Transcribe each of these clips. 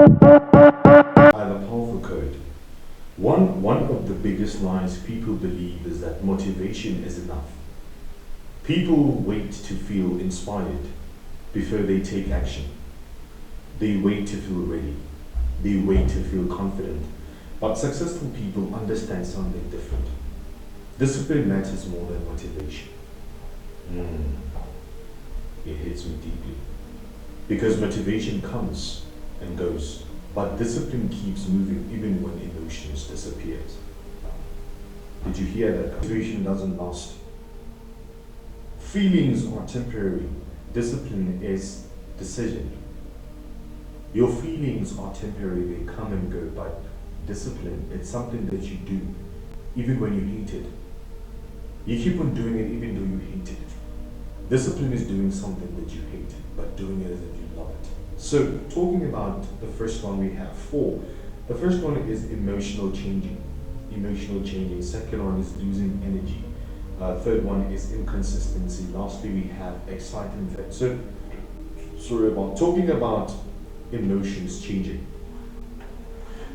I have a powerful code. One of the biggest lies people believe is that motivation is enough. People wait to feel inspired before they take action. They wait to feel ready. They wait to feel confident. But successful people understand something different. Discipline matters more than motivation. It hits me deeply. Because motivation comes and goes, but discipline keeps moving even when emotions disappear. Did you hear that? Motivation doesn't last. Feelings are temporary. Discipline is decision. Your feelings are temporary, they come and go, but discipline, it's something that you do even when you hate it. You keep on doing it even though you hate it. Discipline is doing something that you hate, but doing it as if you love it. So, talking about the first one, we have four. The first one is emotional changing. Second one is losing energy. Third one is inconsistency. Lastly, we have excitement. So, talking about emotions changing.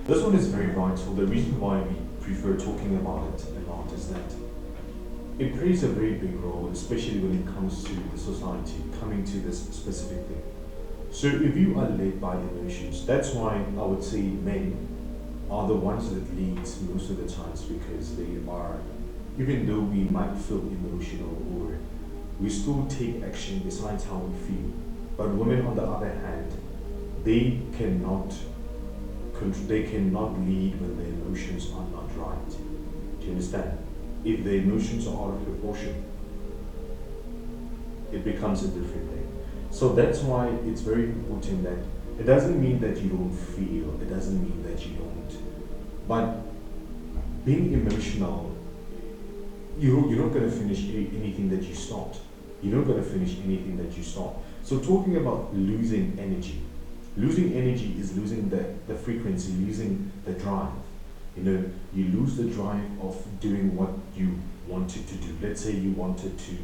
This one is very vital. The reason why we prefer talking about it a lot is that it plays a very big role, especially when it comes to the society coming to this specific thing. So if you are led by emotions, that's why I would say men are the ones that lead most of the times, because they are, even though we might feel emotional or we still take action besides how we feel. But women, on the other hand, they cannot lead when the emotions are not right. Do you understand? If the emotions are out of proportion, it becomes a different thing. So that's why it's very important that it doesn't mean that you don't feel, it doesn't mean that you don't, but being emotional, you're not going to finish anything that you start. You're not going to finish anything that you start. So talking about losing energy is losing the frequency, losing the drive. You lose the drive of doing what you wanted to do. Let's say you wanted to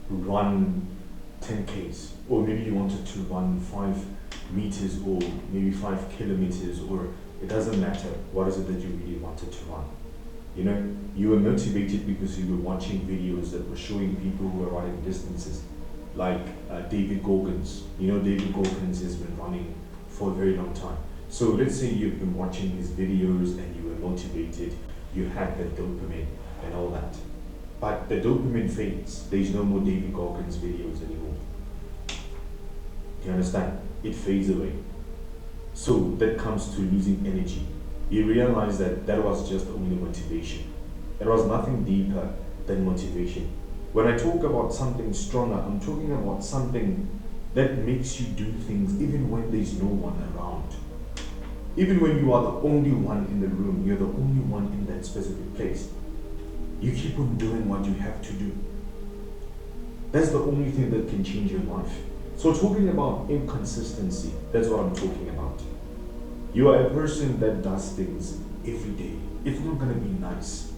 run 10Ks, or maybe you wanted to run 5 meters or maybe 5 kilometers, or it doesn't matter. What is it that you really wanted to run? You were motivated because you were watching videos that were showing people who were running distances, like David Goggins. David Goggins has been running for a very long time. So let's say you've been watching his videos and you were motivated, you had the dopamine and all that. But the dopamine fades. There's no more David Goggins videos anymore. Do you understand? It fades away. So that comes to losing energy. You realize that was just only motivation. There was nothing deeper than motivation. When I talk about something stronger, I'm talking about something that makes you do things even when there's no one around. Even when you are the only one in the room, you're the only one in that specific place. You keep on doing what you have to do. That's the only thing that can change your life. So talking about inconsistency, that's what I'm talking about. You are a person that does things every day. It's not going to be nice.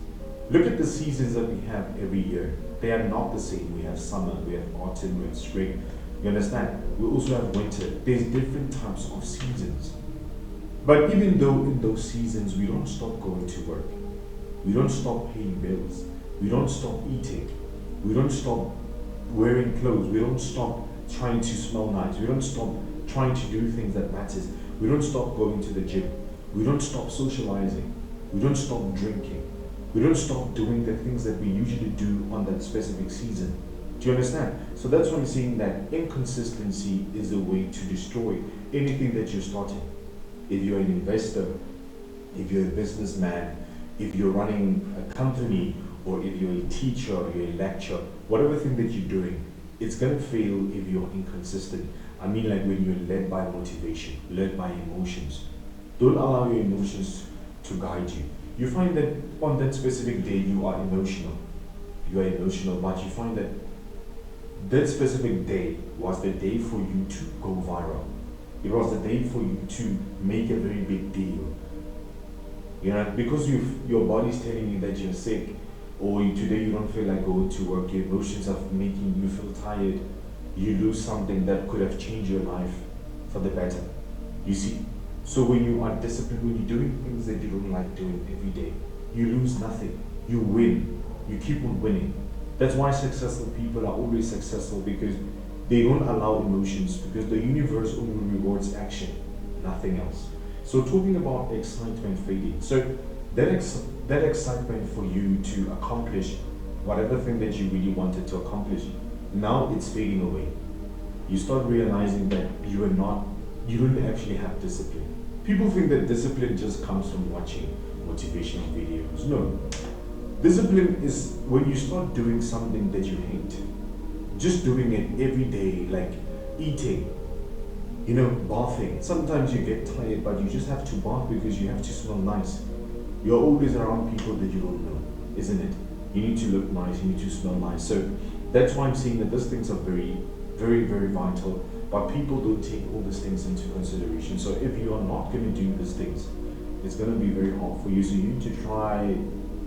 Look at the seasons that we have every year. They are not the same. We have summer, we have autumn, we have spring. You understand? We also have winter. There's different types of seasons. But even though in those seasons we don't stop going to work, we don't stop paying bills, we don't stop eating, we don't stop wearing clothes, we don't stop trying to smell nice, we don't stop trying to do things that matters, we don't stop going to the gym, we don't stop socializing, we don't stop drinking, we don't stop doing the things that we usually do on that specific season. Do you understand? So that's why I'm saying that inconsistency is the way to destroy anything that you're starting. If you're an investor, if you're a businessman, if you're running a company, or if you're a teacher, or you're a lecturer, whatever thing that you're doing, it's going to fail if you're inconsistent. I mean, like when you're led by motivation, led by emotions. Don't allow your emotions to guide you. You find that on that specific day you are emotional. You are emotional, but you find that that specific day was the day for you to go viral. It was the day for you to make a very big deal. Because your body's telling you that you're sick, or today you don't feel like going to work, your emotions are making you feel tired, you lose something that could have changed your life for the better. You see? So when you are disciplined, when you're doing things that you don't like doing every day, you lose nothing. You win. You keep on winning. That's why successful people are always successful, because they don't allow emotions, because the universe only rewards action, nothing else. So talking about excitement fading. So that excitement for you to accomplish whatever thing that you really wanted to accomplish, now it's fading away. You start realizing that you don't actually have discipline. People think that discipline just comes from watching motivational videos. No. Discipline is when you start doing something that you hate. Just doing it every day, like eating, bathing. Sometimes you get tired, but you just have to bath because you have to smell nice. You're always around people that you don't know, isn't it? You need to look nice, you need to smell nice. So that's why I'm saying that these things are very, very, very vital, but people don't take all these things into consideration. So if you are not going to do these things, it's going to be very hard for you. So you need to try,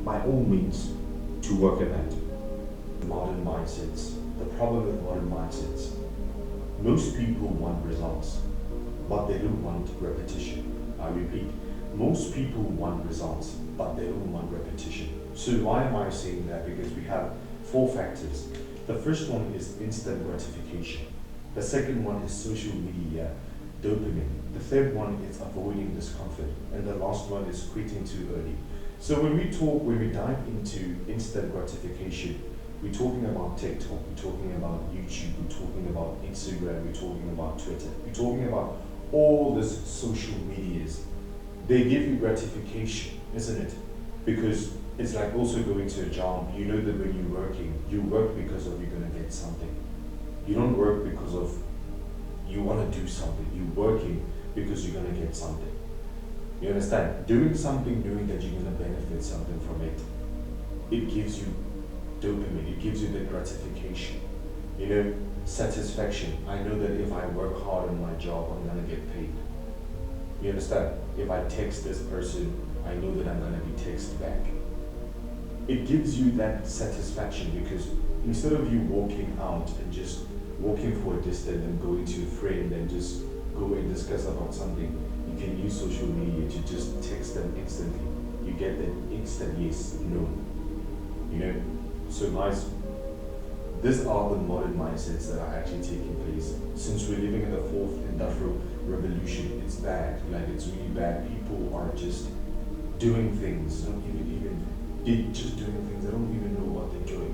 by all means, to work at that. Modern mindsets. The problem with modern mindsets, most people want results, but they don't want repetition. I repeat, most people want results, but they don't want repetition. So why am I saying that? Because we have 4 factors. The first one is instant gratification. The second one is social media, dopamine. The third one is avoiding discomfort. And the last one is quitting too early. So when we dive into instant gratification, we're talking about TikTok, we're talking about YouTube, we're talking about Instagram, we're talking about Twitter, we're talking about all these social medias. They give you gratification, isn't it? Because it's like also going to a job. You know that when you're working, you work because of you're going to get something. You don't work because of you want to do something. You're working because you're going to get something. You understand? Doing something, knowing that you're going to benefit something from it, it gives you dopamine, it gives you the gratification, satisfaction. I know that if I work hard on my job, I'm going to get paid. You understand? If I text this person, I know that I'm going to be texted back. It gives you that satisfaction, because instead of you walking out and just walking for a distance and going to a friend and just go and discuss about something, you can use social media to just text them instantly. You get that instant yes, no. So guys, these are the modern mindsets that are actually taking place. Since we're living in the 4th industrial revolution, it's bad. Like, it's really bad. People are just doing things, they're just doing things, they don't even know what they're doing.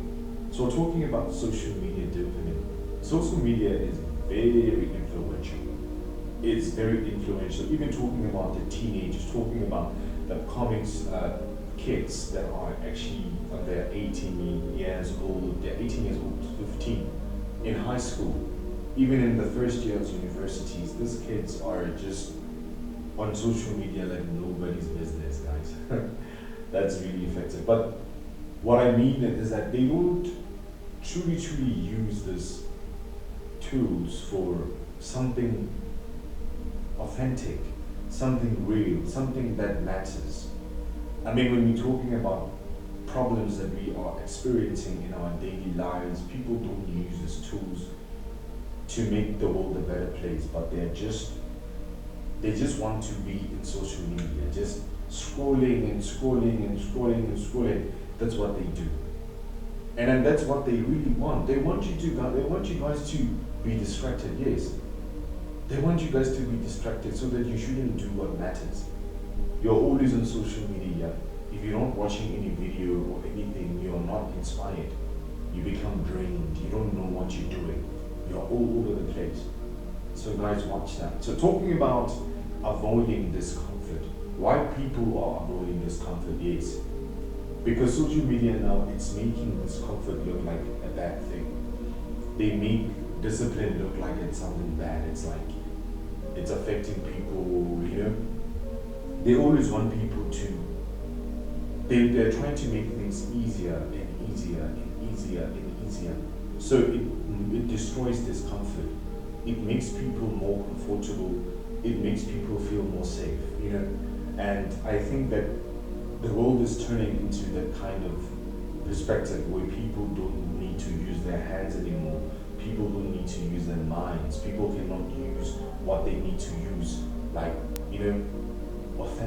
So talking about social media dopamine, social media is very influential. It's very influential. Even talking about the teenagers, talking about the comics, kids that are actually they're 18 years old, 15 in high school, even in the first year of universities. These kids are just on social media like nobody's business, guys. That's really effective. But what I mean is that they don't truly use these tools for something authentic, something real, something that matters. I mean, when we're talking about problems that we are experiencing in our daily lives, people don't use these tools to make the world a better place, but they just want to be in social media, just scrolling. That's what they do, and then that's what they really want. They want you guys to be distracted. Yes, they want you guys to be distracted so that you shouldn't do what matters. You're always on social media. If you're not watching any video or anything, you're not inspired. You become drained. You don't know what you're doing. You're all over the place. So guys, watch that. So talking about avoiding discomfort. Why people are avoiding discomfort? Yes, because social media now, it's making discomfort look like a bad thing. They make discipline look like it's something bad. It's like it's affecting people, They always want people to, they're trying to make things easier and easier and easier and easier. So it destroys discomfort. It makes people more comfortable. It makes people feel more safe, And I think that the world is turning into that kind of perspective where people don't need to use their hands anymore. People don't need to use their minds. People cannot use what they need to use, like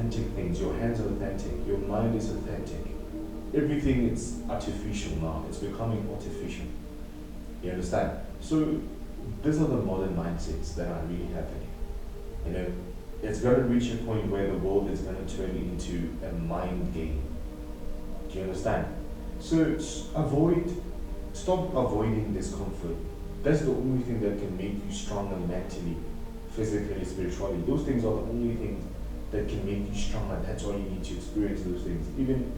authentic things. Your hands are authentic. Your mind is authentic. Everything is artificial now. It's becoming artificial. You understand? So these are the modern mindsets that are really happening. You know, it's going to reach a point where the world is going to turn into a mind game. Do you understand? So stop avoiding discomfort. That's the only thing that can make you stronger mentally, physically, spiritually. Those things are the only things that can make you stronger. That's why you need to experience those things. Even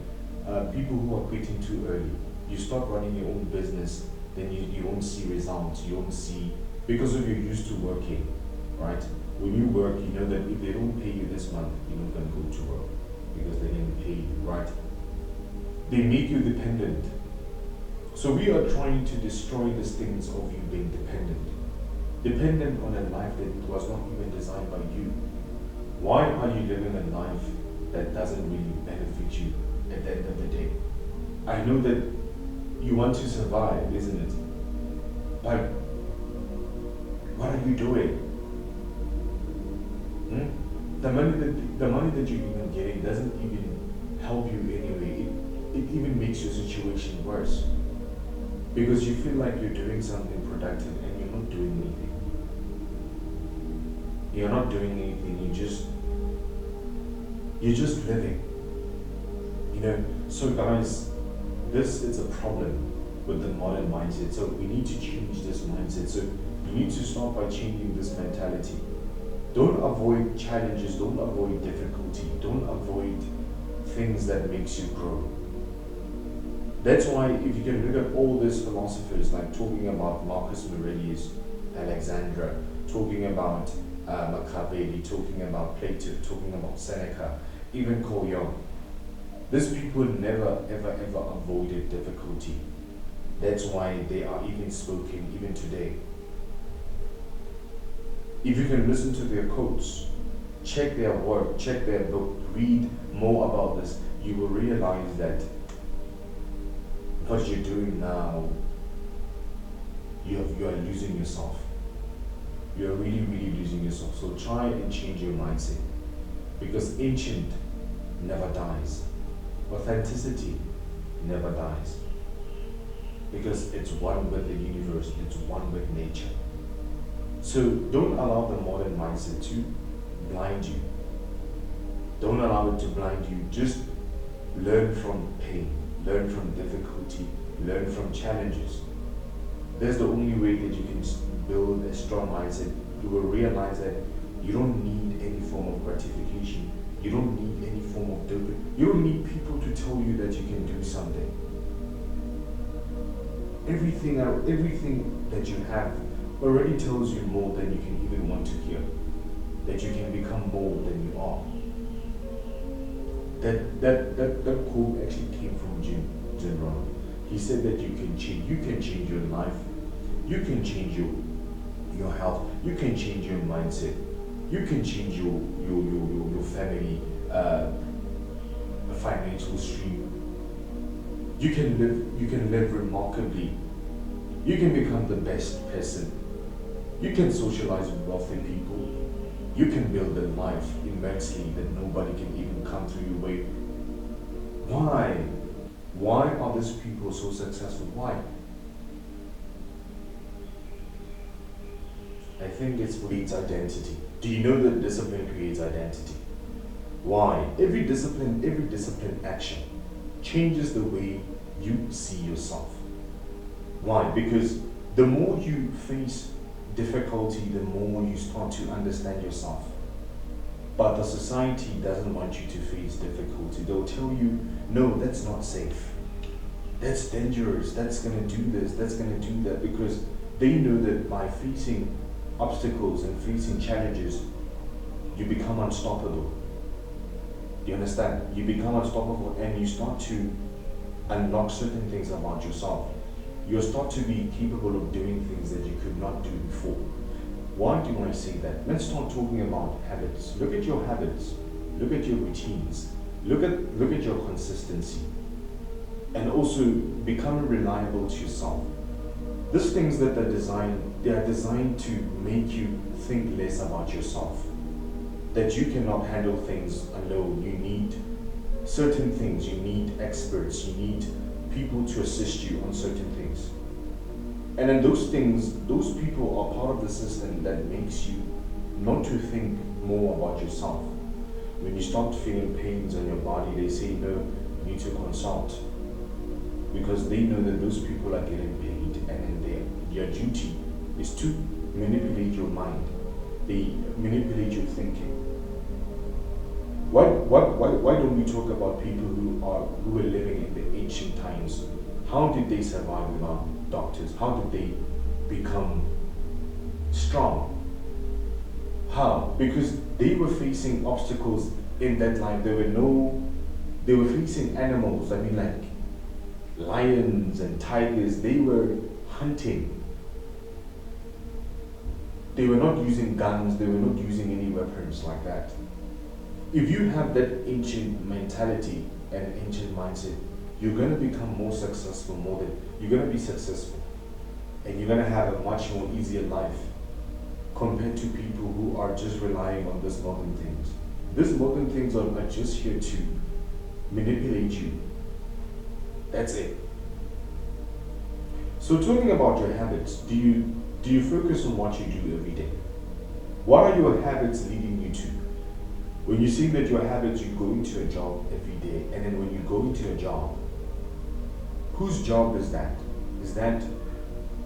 people who are quitting too early, you start running your own business, then you won't see results. You won't see, because of you're used to working, right? When you work, you know that if they don't pay you this month, you're not going to go to work because they didn't pay you, right? They make you dependent. So we are trying to destroy these things of you being dependent. Dependent on a life that was not even designed by you. Why are you living a life that doesn't really benefit you at the end of the day? I know that you want to survive, isn't it? But what are you doing? The money that you're even getting doesn't even help you anyway. It even makes your situation worse. Because you feel like you're doing something productive and you're not doing anything. You're not doing anything, you're just living. You know, so guys, this is a problem with the modern mindset. So we need to change this mindset. So you need to start by changing this mentality. Don't avoid challenges, don't avoid difficulty, don't avoid things that makes you grow. That's why if you can look at all these philosophers, like talking about Marcus Aurelius, Alexandra, talking about Machiavelli, talking about Plato, talking about Seneca, even Carl Jung, these people never ever avoided difficulty. That's why they are even spoken even today. If you can listen to their quotes, check their work, check their book, read more about this, you will realize that what you're doing now, you are losing yourself. You are really losing yourself. So try and change your mindset, because ancient never dies. Authenticity never dies, because it's one with the universe, it's one with nature. So don't allow the modern mindset to blind you. Don't allow it to blind you. Just learn from pain, learn from difficulty, learn from challenges. That's the only way that you can build a strong mindset. You will realize that you don't need any form of gratification. You don't need any form of dopamine. You don't need people to tell you that you can do something. Everything that you have already tells you more than you can even want to hear. That you can become more than you are. That quote actually came from Jim Rohn. He said that you can change your life, you can change your health, you can change your mindset, you can change your family, financial stream. You can live remarkably. You can become the best person. You can socialize with wealthy people. You can build a life immensely that nobody can even come through your way. Why? Why are these people so successful? Why? I think it creates identity. Do you know that discipline creates identity? Why? Every discipline action changes the way you see yourself. Why? Because the more you face difficulty, the more you start to understand yourself. But the society doesn't want you to face difficulty. They'll tell you, no, that's not safe. That's dangerous. That's going to do this. That's going to do that. Because they know that by facing obstacles and facing challenges, you become unstoppable. You understand? You become unstoppable and you start to unlock certain things about yourself. You start to be capable of doing things that you could not do before. Why do I say that? Let's start talking about habits. Look at your habits. Look at your routines. Look at your consistency. And also become reliable to yourself. These things they are designed to make you think less about yourself. that you cannot handle things alone. You need certain things, you need experts, you need people to assist you on certain things. And then those things, those people are part of the system that makes you not to think more about yourself. When you start feeling pains on your body, they say, no, you need to consult. Because they know that those people are getting paid, and then their duty is to manipulate your mind. They manipulate your thinking. Why don't we talk about people who were living in the ancient times? How did they survive without doctors? How did they become strong? How? Because they were facing obstacles in that life. They were facing animals, like lions and tigers. They were hunting. They were not using guns, they were not using any weapons like that. If you have that ancient mentality and ancient mindset, you're going to become more successful, you're going to be successful. And you're going to have a much more easier life compared to people who are just relying on these modern things. These modern things are just here to manipulate you. That's it. So talking about your habits, do you focus on what you do every day? What are your habits leading you to? When you say that your habits, you go into a job every day, and then when you go into a job, whose job is that? Is that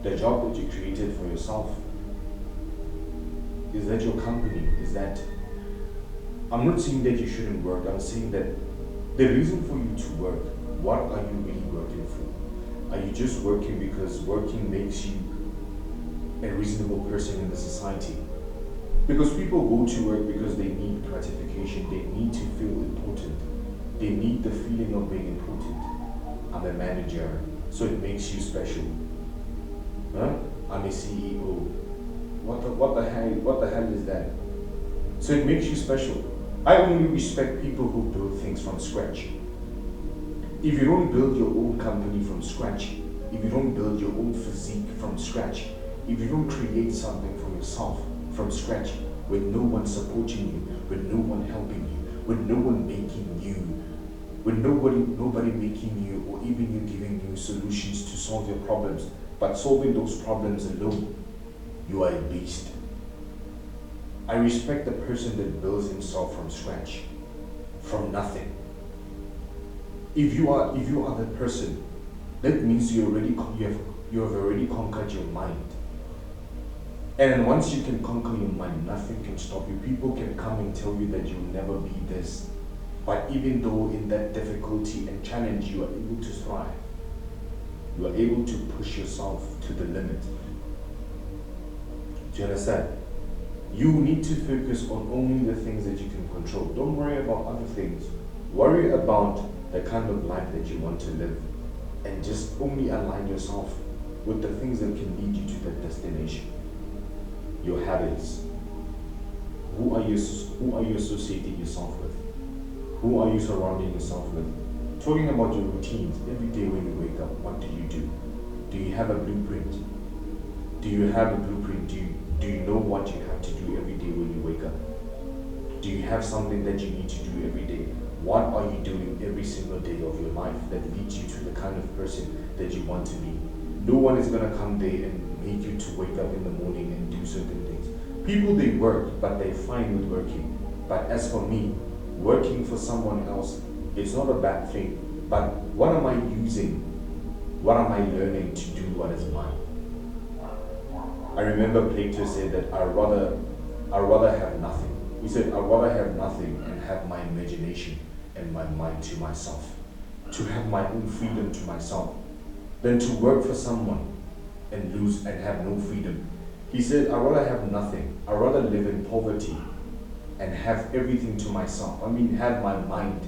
the job that you created for yourself? Is that your company? I'm not saying that you shouldn't work. I'm saying that the reason for you to work, what are you really working for? Are you just working because working makes you a reasonable person in the society? Because people go to work because they need gratification, they need to feel important, they need the feeling of being important. I'm a manager, so it makes you special. I'm a CEO. What the hell is that? So it makes you special. I only respect people who build things from scratch. If you don't build your own company from scratch, if you don't build your own physique from scratch, if you don't create something for yourself from scratch, with no one supporting you, with no one helping you, with no one making you, with nobody making you or even you giving you solutions to solve your problems, but solving those problems alone, you are a beast. I respect the person that builds himself from scratch, from nothing. If you are that person, that means you have already conquered your mind. And once you can conquer your mind, nothing can stop you. People can come and tell you that you'll never be this. But even though in that difficulty and challenge, you are able to thrive. You are able to push yourself to the limit. Do you understand? You need to focus on only the things that you can control. Don't worry about other things. Worry about the kind of life that you want to live. And just only align yourself with the things that can lead you to that destination. Your habits. Who are you associating yourself with? Who are you surrounding yourself with? Talking about your routines, every day when you wake up, what do you do? Do you have a blueprint? Do you have a blueprint? Do you know what you have to do every day when you wake up? Do you have something that you need to do every day? What are you doing every single day of your life that leads you to the kind of person that you want to be? No one is going to come there and make you to wake up in the morning and do certain things. People, they work, but they're fine with working. But as for me, working for someone else, it's not a bad thing. But what am I using? What am I learning to do what is mine? I remember Plato said that I'd rather have nothing. He said, I'd rather have nothing and have my imagination and my mind to myself. To have my own freedom to myself. Than to work for someone and lose and have no freedom. He said, I'd rather have nothing. I'd rather live in poverty and have everything to myself. Have my mind,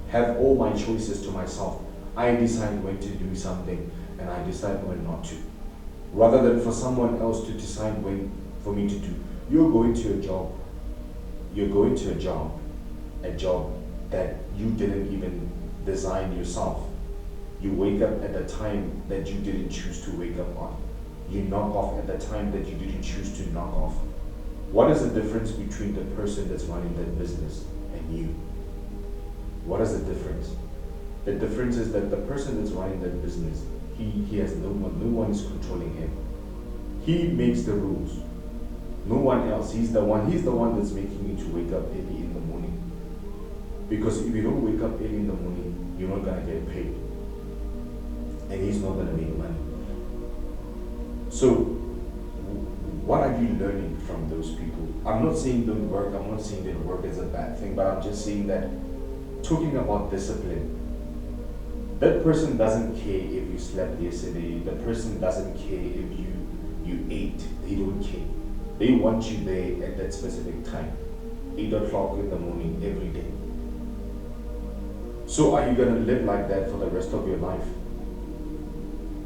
have all my choices to myself. I decide when to do something and I decide when not to. Rather than for someone else to decide when for me to do. You're going to a job that you didn't even design yourself. You wake up at the time that you didn't choose to wake up on. You knock off at the time that you didn't choose to knock off. What is the difference between the person that's running that business and you? What is the difference? The difference is that the person that's running that business, he has no one is controlling him. He makes the rules. No one else. He's the one that's making you to wake up early in the morning. Because if you don't wake up early in the morning, you're not gonna get paid. And he's not gonna make money. So what are you learning from those people? I'm not saying don't work, I'm not saying that work is a bad thing, but I'm just saying that talking about discipline, that person doesn't care if you slept yesterday, the person doesn't care if you ate, they don't care. They want you there at that specific time, 8 o'clock in the morning every day. So are you gonna live like that for the rest of your life?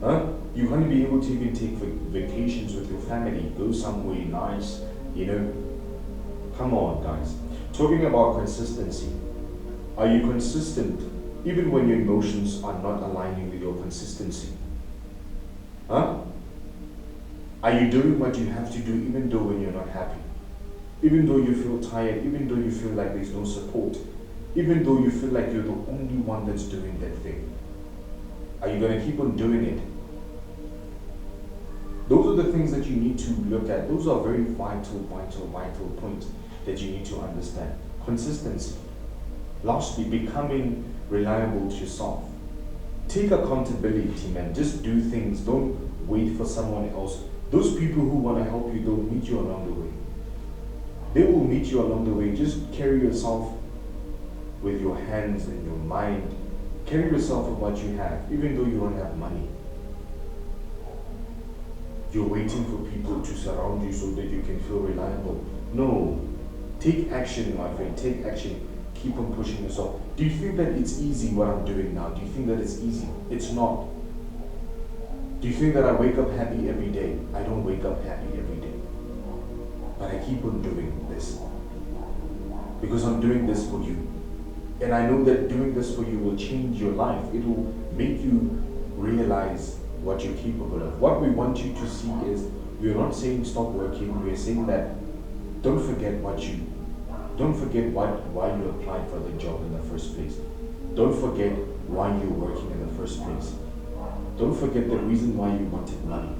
Huh? You're going to be able to even take vacations with your family, go somewhere nice, Come on, guys. Talking about consistency. Are you consistent even when your emotions are not aligning with your consistency? Huh? Are you doing what you have to do even though when you're not happy? Even though you feel tired, even though you feel like there's no support, even though you feel like you're the only one that's doing that thing? Are you going to keep on doing it? Those are the things that you need to look at. Those are very vital points that you need to understand. Consistency. Lastly, becoming reliable to yourself. Take accountability, man. Just do things. Don't wait for someone else. Those people who want to help you, they'll meet you along the way. They will meet you along the way. Just carry yourself with your hands and your mind. Carry yourself with what you have, even though you don't have money. You're waiting for people to surround you so that you can feel reliable. No. Take action, my friend. Take action. Keep on pushing yourself. Do you think that it's easy what I'm doing now? Do you think that it's easy? It's not. Do you think that I wake up happy every day? I don't wake up happy every day. But I keep on doing this. Because I'm doing this for you. And I know that doing this for you will change your life. It will make you realize what you're capable of. What we want you to see is, we're not saying stop working, we're saying that don't forget why you applied for the job in the first place. Don't forget why you're working in the first place. Don't forget the reason why you wanted money.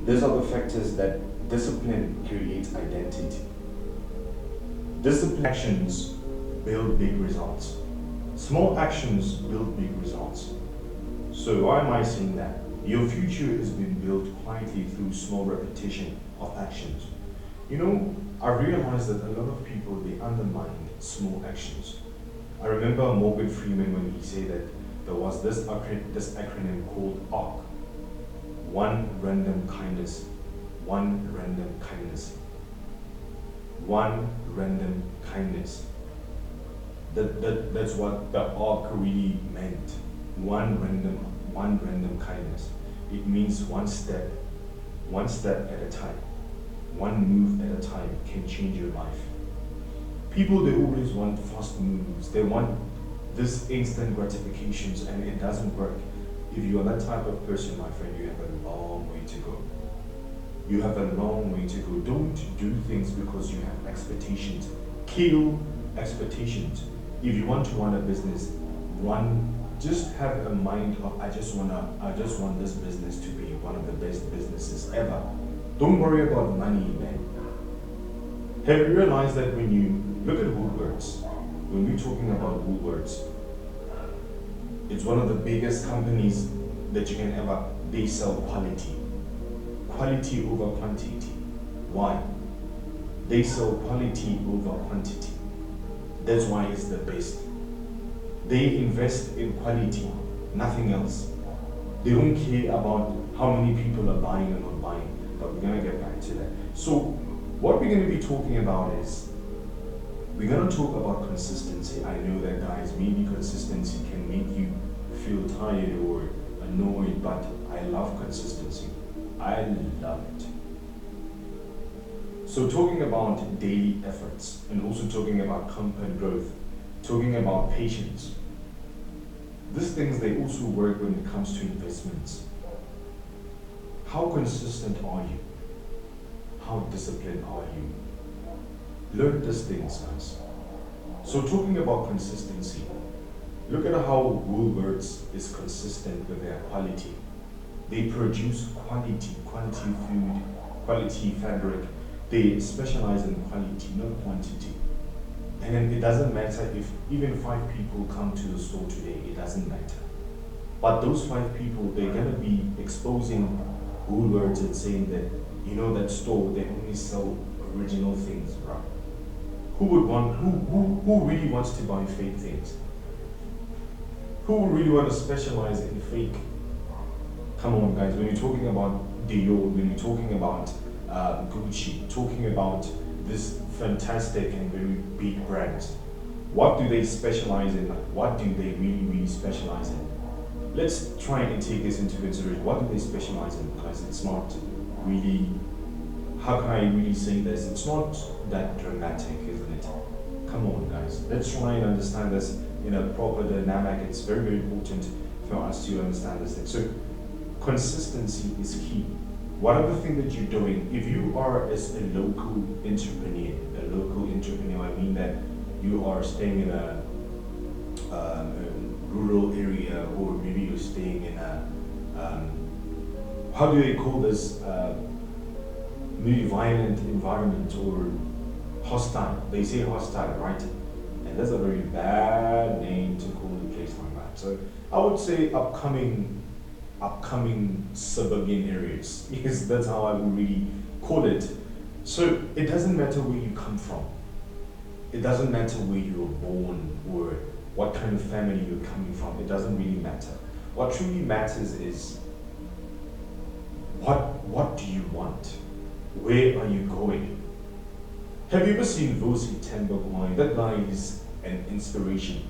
These are the factors that discipline creates identity. Discipline actions build big results. Small actions build big results. So why am I saying that? Your future is being built quietly through small repetition of actions. I realized that a lot of people, they undermine small actions. I remember Morgan Freeman when he said that there was this acronym called ARC. One random kindness. One random kindness. One random kindness. That's what the ARC really meant. One random kindness. It means one step at a time. One move at a time can change your life. People, they always want fast moves. They want this instant gratifications, and it doesn't work. If you are that type of person, my friend, you have a long way to go. You have a long way to go. Don't do things because you have expectations. Kill expectations. If you want to run a business, just have a mind of I just want this business to be one of the best businesses ever. Don't worry about money, man. Have you realized that when you look at Woolworths, when we're talking about Woolworths, it's one of the biggest companies that you can ever. They sell quality over quantity. Why? They sell quality over quantity. That's why it's the best. They invest in quality, nothing else. They don't care about how many people are buying or not buying, but we're gonna get back to that. So what we're gonna be talking about is, we're gonna talk about consistency. I know that, guys, maybe consistency can make you feel tired or annoyed, but I love consistency. I love it. So talking about daily efforts, and also talking about compound growth, talking about patience. These things, they also work when it comes to investments. How consistent are you? how disciplined are you? Learn these things, guys. So talking about consistency, look at how Woolworths is consistent with their quality. They produce quality food, quality fabric. They specialize in quality, not quantity. And then it doesn't matter if even 5 people come to the store today, it doesn't matter. But those 5 people, they're gonna be exposing Woolworths and saying that, that store, they only sell original things, right? Who really wants to buy fake things? Who really want to specialize in fake? Come on, guys, when you're talking about Dior, when you're talking about Gucci, talking about this fantastic and very big brands, what do they specialize in? What do they really specialize in? Let's try and take this into consideration. What do they specialize in? Because it's not really, how can I really say this? It's not that dramatic, isn't it? Come on, guys. Let's try and understand this in a proper dynamic. It's very, very important for us to understand this thing. So consistency is key. Whatever thing that you're doing, if you are as a local entrepreneur, I mean that you are staying in a rural area, or maybe you're staying in a, how do they call this, maybe violent environment or hostile. They say hostile, right? And that's a very bad name to call a place like that. So I would say upcoming suburban areas, because that's how I would really call it. So it doesn't matter where you come from. It doesn't matter where you were born or what kind of family you're coming from. It doesn't really matter. What truly matters is what do you want? Where are you going? Have you ever seen Vosi Tembagwai? That guy is an inspiration.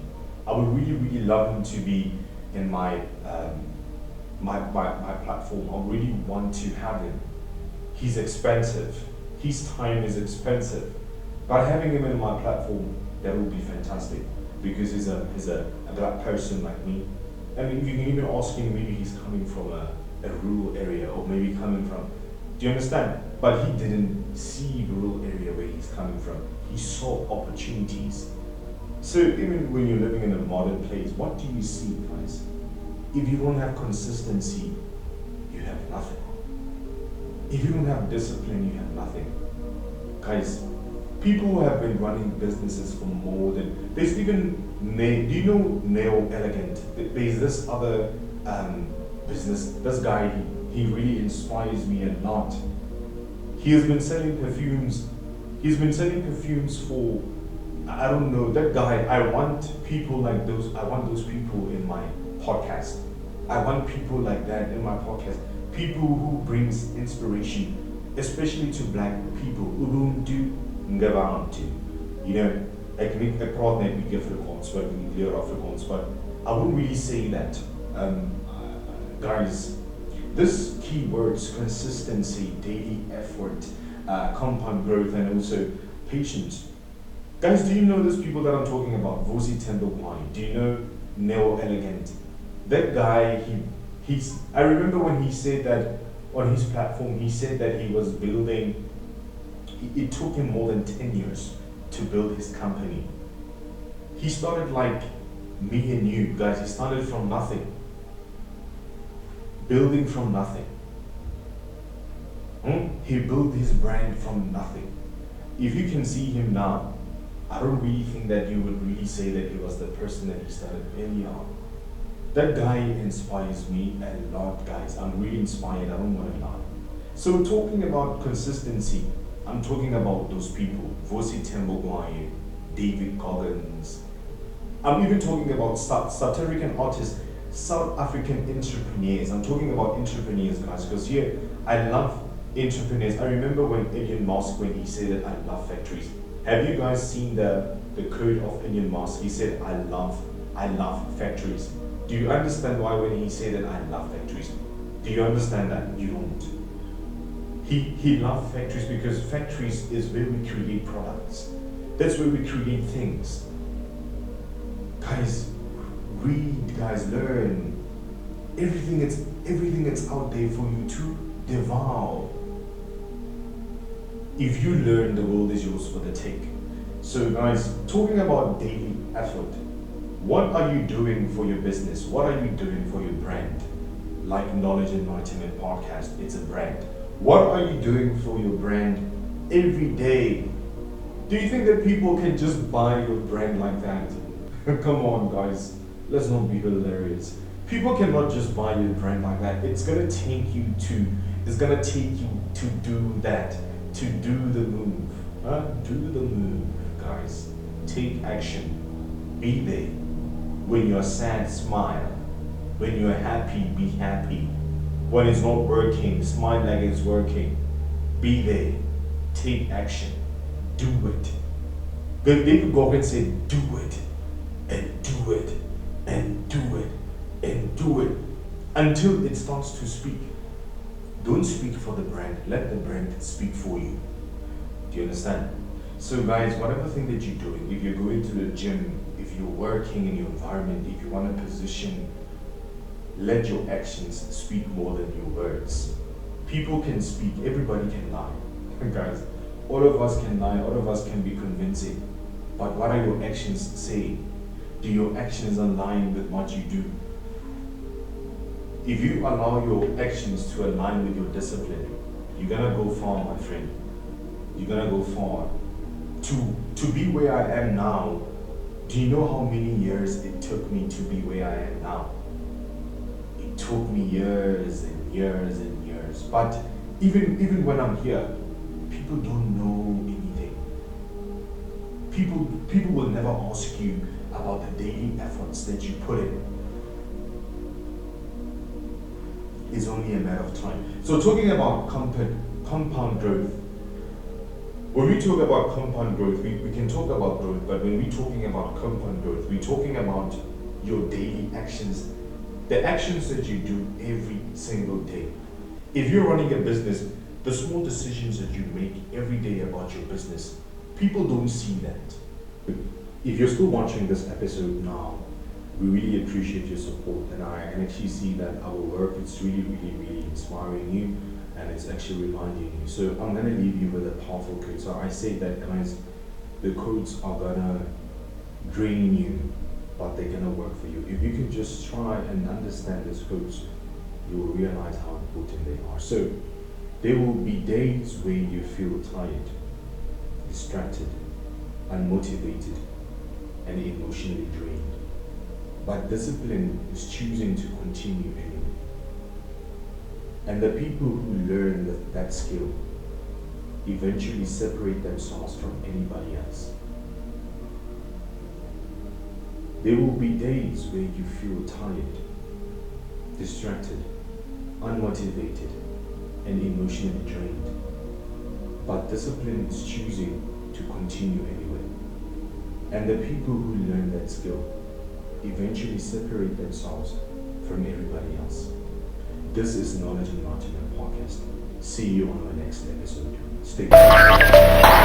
I would really love him to be in my my platform. I really want to have him. He's expensive. His time is expensive. But having him in my platform, that would be fantastic, because he's a black person like me. I mean, you can even ask him, maybe he's coming from a rural area, or maybe coming from, do you understand? But he didn't see rural area where he's coming from. He saw opportunities. So even when you're living in a modern place, what do you see, guys? If you don't have consistency, you have nothing. If you don't have discipline, you have nothing. Guys, people who have been running businesses for more than, there's even, do you know Neo Elegant? There's this other business, this guy, he really inspires me a lot. He has been selling perfumes. He's been selling perfumes for, I don't know, that guy. I want people like those. I want those people in my podcast. I want people like that in my podcast. People who brings inspiration, especially to black people who don't do ngabantu. Ek praat net bietjie Afrikaans, but we leer Afrikaans, but I wouldn't really say that. Guys, this keywords, consistency, daily effort, compound growth, and also patience. Guys, do you know those people that I'm talking about? Vosi Tembagwai. Do you know Neo Elegant? That guy, I remember when he said that on his platform, he said that he was building, it took him more than 10 years to build his company. He started like me and you, guys. He started from nothing. Building from nothing. He built his brand from nothing. If you can see him now, I don't really think that you would really say that he was the person that he started early on. That guy inspires me a lot, guys. I'm really inspired, I don't want to lie. So talking about consistency, I'm talking about those people, Vosi Tembagwai, David Goggins. I'm even talking about South African artists, South African entrepreneurs. I'm talking about entrepreneurs, guys, because here, I love entrepreneurs. I remember when Elon Musk, when he said that I love factories. Have you guys seen the quote of Elon Musk? He said, I love factories. Do you understand why when he said that I love factories? Do you understand that? You don't. He loved factories because factories is where we create products. That's where we create things. Guys, read, guys, learn. Everything that's out there for you to devour. If you learn, the world is yours for the take. So guys, talking about daily effort, what are you doing for your business? What are you doing for your brand? Like Knowledge Enlightenment Podcast, it's a brand. What are you doing for your brand every day? Do you think that people can just buy your brand like that? Come on guys, let's not be hilarious. People cannot just buy your brand like that. It's gonna take you to do that, to do the move. Do the move, guys. Take action. Be there. When you're sad, smile. When you're happy, be happy. When it's not working, smile like it's working. Be there. Take action. Do it. They could go and say, do it, and do it, and do it, and do it, until it starts to speak. Don't speak for the brand. Let the brand speak for you. Do you understand? So guys, whatever thing that you're doing, if you're going to the gym, if you're working in your environment, if you want a position, let your actions speak more than your words. People can speak, everybody can lie. Guys, all of us can lie, all of us can be convincing. But what are your actions saying? Do your actions align with what you do? If you allow your actions to align with your discipline, you're gonna go far, my friend. You're gonna go far. To be where I am now, do you know how many years it took me to be where I am now? It took me years and years and years. But even when I'm here, people don't know anything. People will never ask you about the daily efforts that you put in. It's only a matter of time. So talking about compound growth, when we talk about compound growth, we can talk about growth, but when we're talking about compound growth, we're talking about your daily actions, the actions that you do every single day. If you're running a business, the small decisions that you make every day about your business, people don't see that. If you're still watching this episode now, we really appreciate your support, and I can actually see that our work is really inspiring you, and it's actually reminding you. So I'm gonna leave you with a powerful quote. So I say that, guys, the quotes are gonna drain you, but they're gonna work for you. If you can just try and understand these quotes, you will realize how important they are. So there will be days where you feel tired, distracted, unmotivated, and emotionally drained. But discipline is choosing to continue anyway. And the people who learn that skill eventually separate themselves from anybody else. There will be days where you feel tired, distracted, unmotivated, and emotionally drained. But discipline is choosing to continue anyway. And the people who learn that skill eventually separate themselves from everybody else. This is Knowledge Enlightenment Podcast. See you on the next episode. Stay tuned.